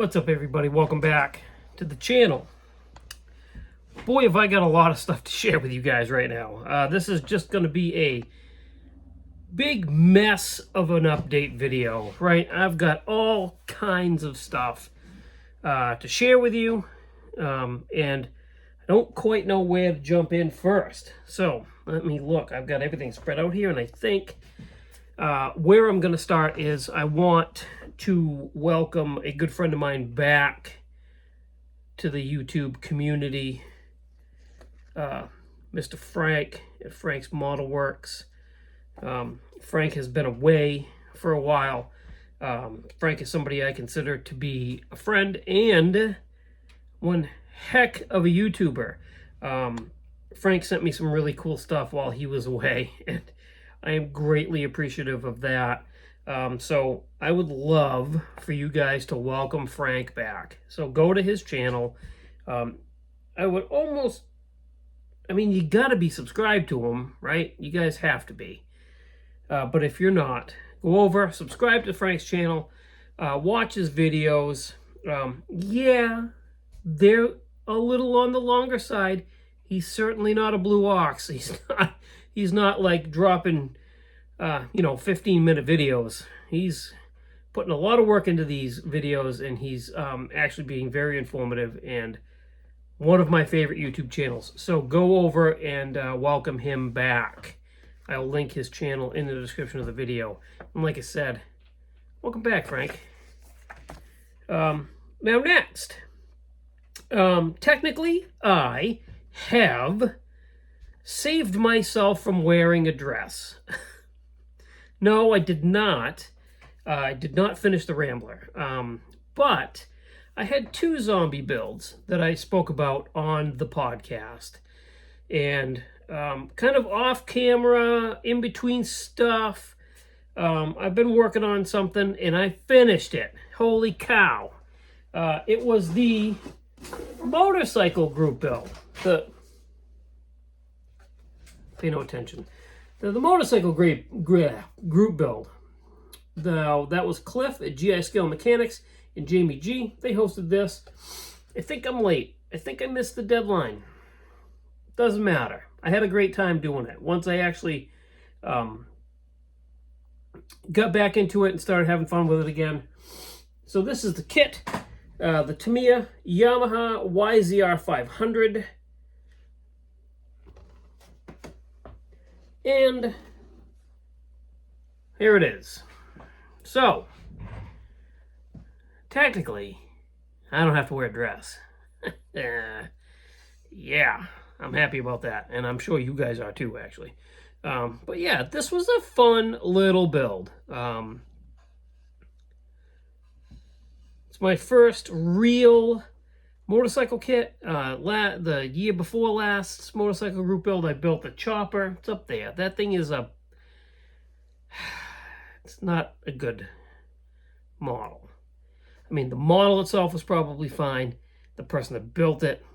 What's up, everybody? Welcome back to the channel. Boy, have I got a lot of stuff to share with you guys right now. This is just going to be a big mess of an update video, right? I've got all kinds of stuff to share with you, and I don't quite know where to jump in first. So let me look. I've got everything spread out here, and I think where I'm going to start is I want to welcome a good friend of mine back to the YouTube community, Mr. Frank at Frank's Model Works. Frank has been away for a while. Frank is somebody I consider to be a friend and one heck of a YouTuber. Frank sent me some really cool stuff while he was away, and I am greatly appreciative of that. So I would love for you guys to welcome Frank back. So go to his channel. I would almost, you got to be subscribed to him, right? You guys have to be. But if you're not, go over, subscribe to Frank's channel, watch his videos. Yeah, they're a little on the longer side. He's certainly not a blue ox. He's not like dropping 15-minute videos. He's putting a lot of work into these videos, and he's actually being very informative and one of my favorite YouTube channels. So go over and welcome him back. I'll link his channel in the description of the video. And like I said, welcome back, Frank. Now next, technically I have saved myself from wearing a dress. No, I did not. I did not finish the Rambler. But I had two zombie builds that I spoke about on the podcast. And kind of off camera, in between stuff, I've been working on something and I finished it. Holy cow. It was the motorcycle group build. Pay no attention. The motorcycle group build. That was Cliff at GI Scale Mechanics and Jamie G. They hosted this. I think I'm late. I think I missed the deadline. Doesn't matter. I had a great time doing it. Once I actually got back into it and started having fun with it again. So this is the kit. The Tamiya Yamaha YZR 500. And here it is. So, technically, I don't have to wear a dress. Yeah, I'm happy about that. And I'm sure you guys are too, actually. But yeah, this was a fun little build. It's my first real motorcycle kit. The year before last motorcycle group build, I built a chopper. It's up there. That thing is it's not a good model. The model itself was probably fine. The person that built it,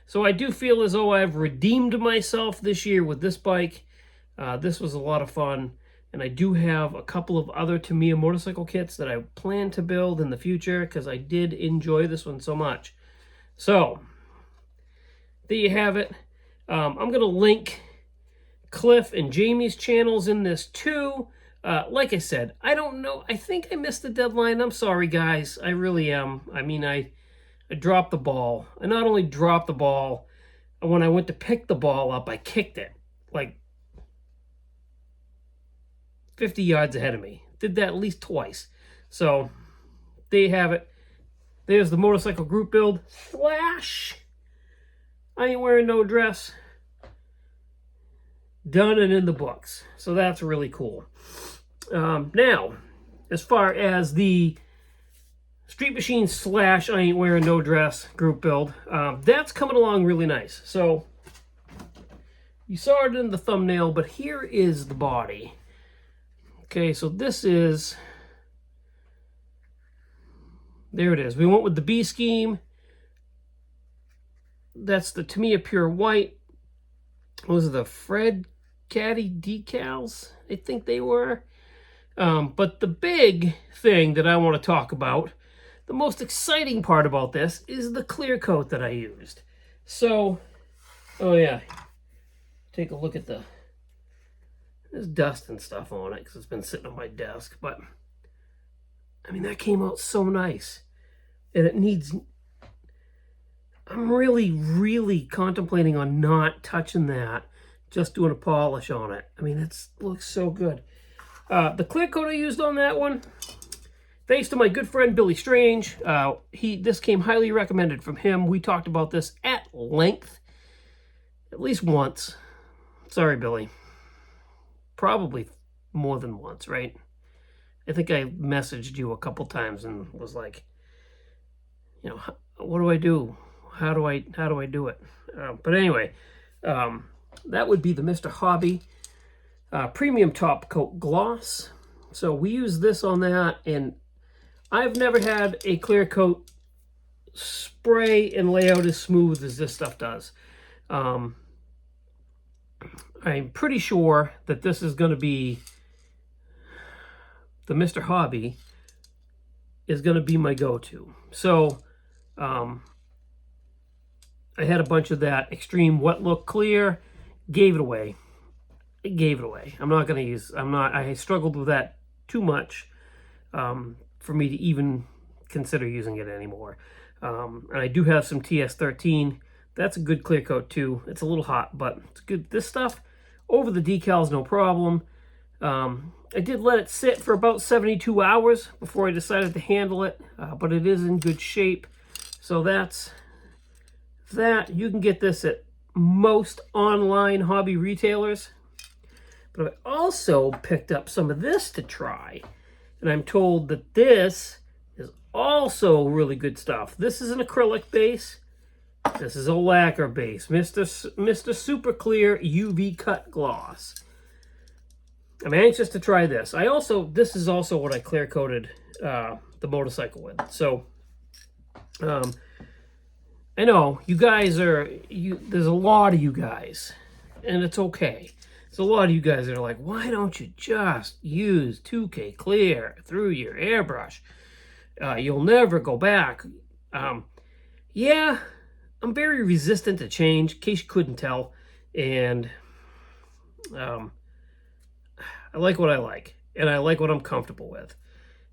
So I do feel as though I've redeemed myself this year with this bike. This was a lot of fun. And I do have a couple of other Tamiya motorcycle kits that I plan to build in the future because I did enjoy this one so much. So, there you have it. I'm going to link Cliff and Jamie's channels in this too. Like I said, I don't know. I think I missed the deadline. I'm sorry, guys. I really am. I dropped the ball. I not only dropped the ball, when I went to pick the ball up, I kicked it. Like 50 yards ahead of me. Did that at least twice. So, there you have it. There's the motorcycle group build. Slash. I ain't wearing no dress. Done and in the books. So that's really cool. Now, as far as the Street Machine slash I ain't wearing no dress group build, that's coming along really nice. So, you saw it in the thumbnail, but here is the body. Okay, so this is, there it is. We went with the B scheme. That's the Tamiya Pure White. Those are the Fred Caddy decals, I think they were. But the big thing that I want to talk about the most exciting part about this is the clear coat that I used. So, oh yeah, take a look at there's dust and stuff on it because it's been sitting on my desk, but I mean, that came out so nice. And it needs, I'm really contemplating on not touching that, just doing a polish on it. I mean, it looks so good. The clear coat I used on that one, thanks to my good friend Billy Strange, this came highly recommended from him. We talked about this at length, at least once. Sorry, Billy. Probably more than once, right? I think I messaged you a couple times and was like, you know, what do I do? How do I do it? But anyway, that would be the Mr. Hobby Premium Top Coat Gloss. So we use this on that, and I've never had a clear coat spray and lay out as smooth as this stuff does. I'm pretty sure that this is going to be, the Mr. Hobby is going to be my go-to. So I had a bunch of that extreme wet look clear, gave it away. I'm not going to use, I struggled with that too much for me to even consider using it anymore. And I do have some TS13. That's a good clear coat too. It's a little hot, but it's good. This stuff, over the decals, no problem. I did let it sit for about 72 hours before I decided to handle it, but it is in good shape. So that's that. You can get this at most online hobby retailers. But I also picked up some of this to try, and I'm told that this is also really good stuff. This is an acrylic base. This is a lacquer base, Mr. Super Clear UV Cut Gloss. I'm anxious to try this. This is also what I clear coated the motorcycle with. So, I know you guys there's a lot of you guys, and it's okay. There's a lot of you guys that are like, why don't you just use 2K Clear through your airbrush? You'll never go back. Yeah, I'm very resistant to change, in case you couldn't tell. And I like what I like, and I like what I'm comfortable with.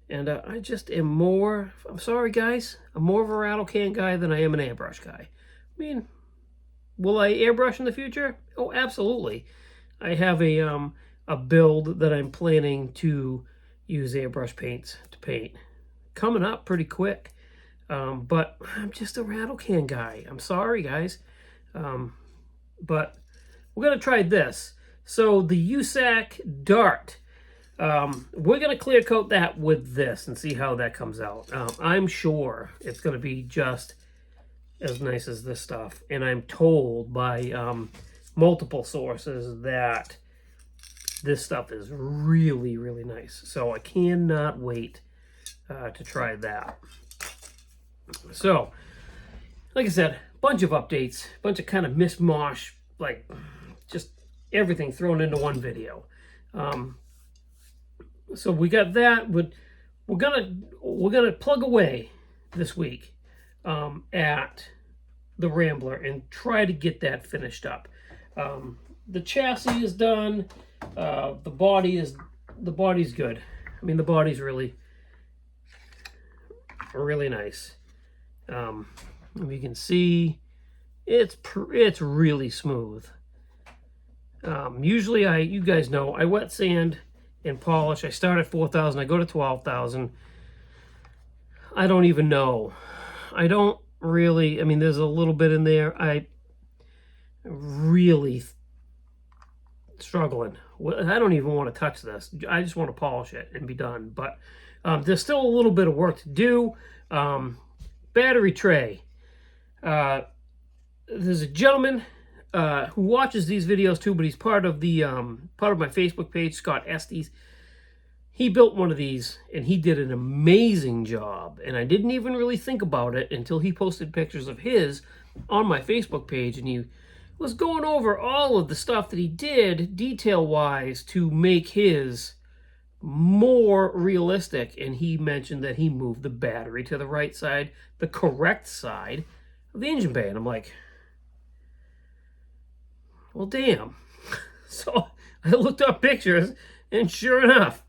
And I just am more, I'm sorry guys, I'm more of a rattle can guy than I am an airbrush guy. I mean, will I airbrush in the future? Oh, absolutely. I have a build that I'm planning to use airbrush paints to paint. Coming up pretty quick. But I'm just a rattle can guy. I'm sorry, guys. But we're going to try this. So the USAC Dart. We're going to clear coat that with this and see how that comes out. I'm sure it's going to be just as nice as this stuff. And I'm told by multiple sources that this stuff is really nice. So I cannot wait to try that. So, like I said, bunch of updates, bunch of kind of mishmash, like just everything thrown into one video. So we got that. We're gonna plug away this week at the Rambler and try to get that finished up. The chassis is done. The body's good. I mean, the body's really nice. If you can see, it's really smooth. Usually you guys know, I wet sand and polish. I start at 4,000, I go to 12,000. I don't even know. I don't really, I mean, there's a little bit in there. I really struggling. I don't even want to touch this. I just want to polish it and be done. But there's still a little bit of work to do. Battery tray. There's a gentleman who watches these videos too, but he's part of my Facebook page, Scott Estes. He built one of these, and he did an amazing job. And I didn't even really think about it until he posted pictures of his on my Facebook page, and he was going over all of the stuff that he did detail-wise to make his more realistic, and he mentioned that he moved the battery to the right side, the correct side of the engine bay. And I'm like, well, damn. So I looked up pictures, and sure enough,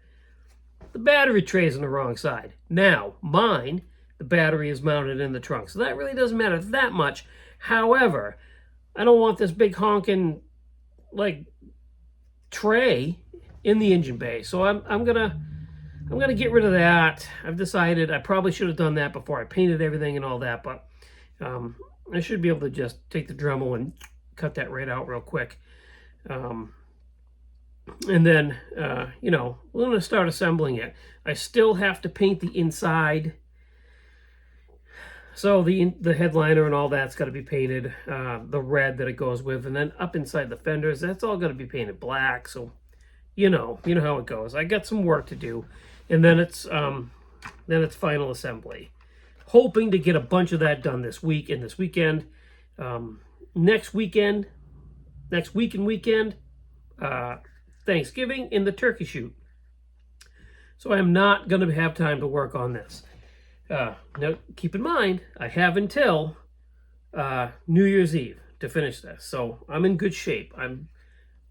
the battery tray is on the wrong side. Now, mine, the battery is mounted in the trunk, so that really doesn't matter that much. However, I don't want this big honking, like, tray in the engine bay, so I'm gonna get rid of that. I've decided I probably should have done that before I painted everything and all that, but I should be able to just take the Dremel and cut that right out real quick. And then, you know, we're going to start assembling it. I still have to paint the inside. So the headliner and all that's got to be painted, the red that it goes with, and then up inside the fenders, that's all got to be painted black. So, you know how it goes. I got some work to do, and then it's final assembly. Hoping to get a bunch of that done this week and this weekend. Next week and weekend, Thanksgiving and the turkey shoot. So I am not going to have time to work on this. Now, keep in mind, I have until New Year's Eve to finish this. So I'm in good shape. I'm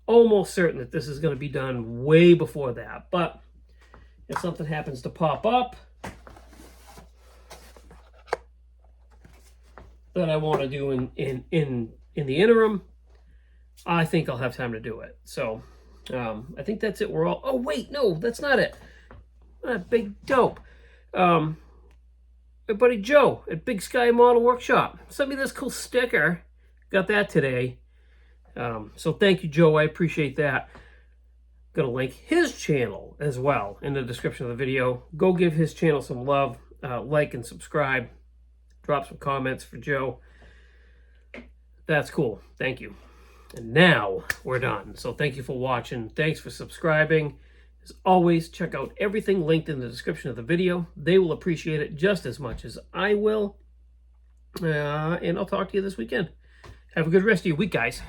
almost certain that this is going to be done way before that. But if something happens to pop up that I want to do in the interim, I think I'll have time to do it. So I think that's it. We're all... Oh, wait, no, that's not it. Big dope. My buddy Joe at Big Sky Model Workshop sent me this cool sticker. Got that today. So thank you, Joe. I appreciate that. Going to link his channel as well in the description of the video. Go give his channel some love. Like and subscribe. Drop some comments for Joe. That's cool. Thank you. And now we're done. So thank you for watching. Thanks for subscribing. As always, check out everything linked in the description of the video. They will appreciate it just as much as I will. And I'll talk to you this weekend. Have a good rest of your week, guys.